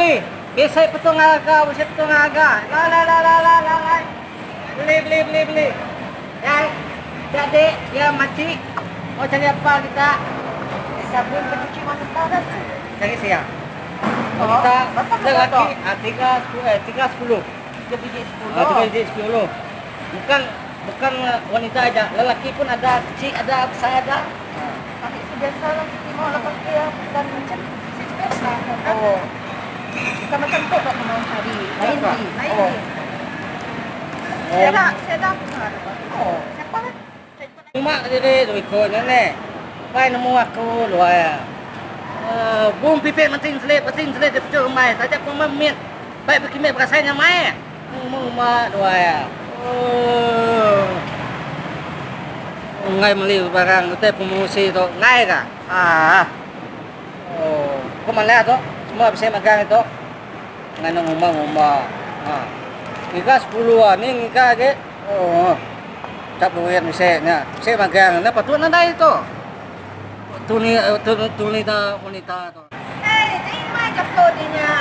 beli. Biasa petong harga, biasa petong harga. La. Beli. Yang jadi dia mati. Mau cari apa kita? Sabun pencuci mata panas. Cari siang. Oh, Kita berapa lelaki berapa? 310. Dia biji 10. 3 biji 10. Bukan wanita aja, lelaki pun ada, kecil ada, besar ada. Tapi biasa lah mau lepas dia dan macam biasa. Oh. Kita macam tu tak mau cari. Lain di. Oh. Saya dah pernah. Oh. Siapa kan? Mak jadi tu ikut nenek. Pai nemu aku luar. Bung pipit penting selit dia pecah mai. Saja pun memit. Baik pergi mai perasaan mai. Mu mak luar. Ngai meli barang tu promosi tu ngai ka. Kau mana tu? Semua bisa makan itu. Ngano ngomong. Ngika 10 ni ngika ke. Tak boleh misalnya. Saya makan na patut na dai tu. Tuni ta wanita tu. Eh, ini mai jatuh dinya.